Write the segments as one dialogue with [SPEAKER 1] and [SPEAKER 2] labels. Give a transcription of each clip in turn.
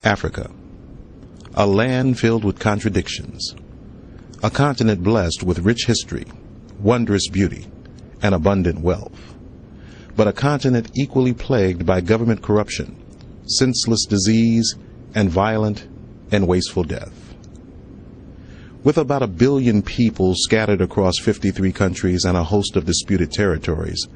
[SPEAKER 1] Africa, a land filled with contradictions, a continent blessed with rich history, wondrous beauty, and abundant wealth, but a continent equally plagued by government corruption, senseless disease, and violent and wasteful death. With about 1 billion people scattered across 53 countries and a host of disputed territories,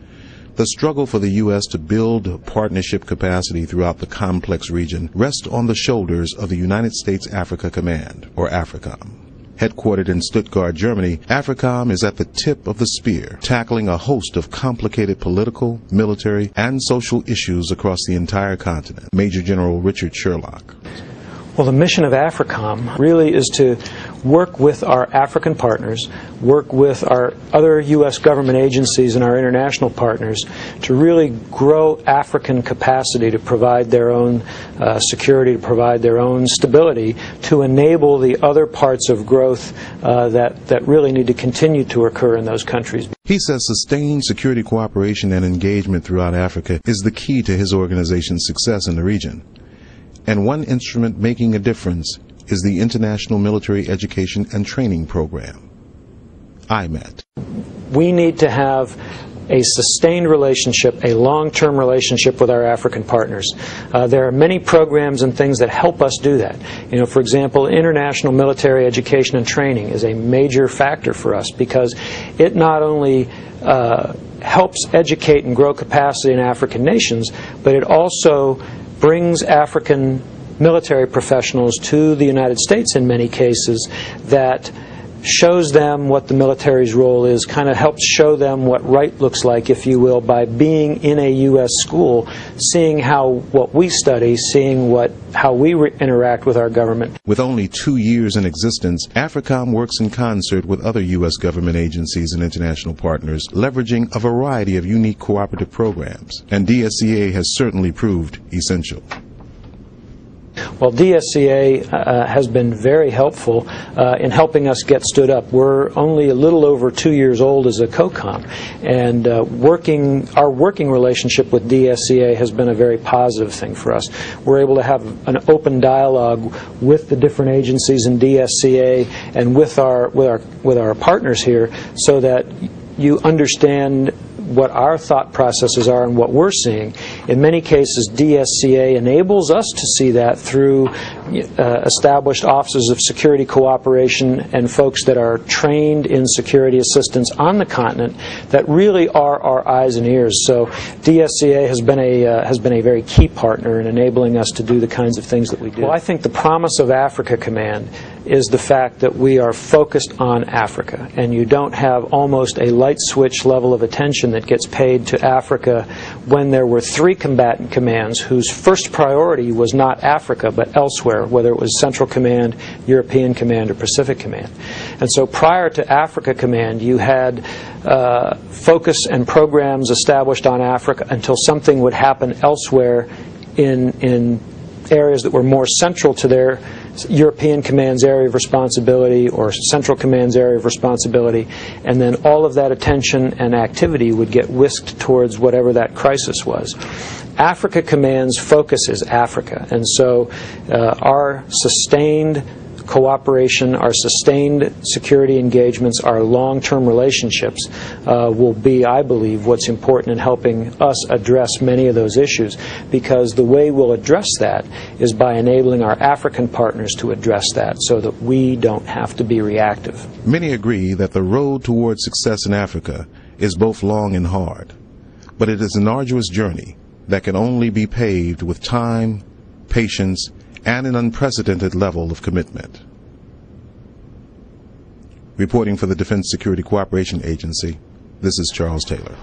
[SPEAKER 1] the struggle for the U.S. to build partnership capacity throughout the complex region rests on the shoulders of the United States Africa Command, or Africom. Headquartered in Stuttgart, Germany, Africom is at the tip of the spear, tackling a host of complicated political, military, and social issues across the entire continent. Major General Richard Sherlock.
[SPEAKER 2] Well, the mission of Africom really is to work with our African partners, work with our other U.S. government agencies and our international partners to really grow African capacity to provide their own security, to provide their own stability, to enable the other parts of growth that really need to continue to occur in those countries.
[SPEAKER 1] He says sustained security cooperation and engagement throughout Africa is the key to his organization's success in the region. And one instrument making a difference is the International Military Education and Training Program, IMET.
[SPEAKER 2] We need to have a sustained relationship, a long-term relationship with our African partners. There are many programs and things that help us do that. For example, international military education and training is a major factor for us because it not only helps educate and grow capacity in African nations, but it also brings African military professionals to the United States in many cases that shows them what the military's role is, kind of helps show them what right looks like, if you will, by being in a U.S. school, seeing what we study, seeing how we interact with our government.
[SPEAKER 1] With only 2 years in existence, Africom works in concert with other U.S. government agencies and international partners, leveraging a variety of unique cooperative programs, and DSCA has certainly proved essential.
[SPEAKER 2] Well, DSCA has been very helpful in helping us get stood up. We're only a little over 2 years old as a COCOM, and our working relationship with DSCA has been a very positive thing for us. We're able to have an open dialogue with the different agencies in DSCA and with our partners here, so that you understand what our thought processes are and what we're seeing. In many cases, DSCA enables us to see that through established offices of security cooperation and folks that are trained in security assistance on the continent that really are our eyes and ears. So DSCA has been a very key partner in enabling us to do the kinds of things that we do. Well, I think the promise of Africa Command is the fact that we are focused on Africa, and you don't have almost a light switch level of attention that gets paid to Africa when there were 3 combatant commands whose first priority was not Africa but elsewhere, whether it was Central Command, European Command, or Pacific Command. And so prior to Africa Command, you had focus and programs established on Africa until something would happen elsewhere in areas that were more central to their European Command's area of responsibility or Central Command's area of responsibility, and then all of that attention and activity would get whisked towards whatever that crisis was. Africa Command's focus is Africa, and so our sustained cooperation, our sustained security engagements, our long-term relationships will be, I believe, what's important in helping us address many of those issues, because the way we'll address that is by enabling our African partners to address that so that we don't have to be reactive.
[SPEAKER 1] Many agree that the road towards success in Africa is both long and hard, but it is an arduous journey that can only be paved with time, patience, and an unprecedented level of commitment. Reporting for the Defense Security Cooperation Agency, this is Charles Taylor.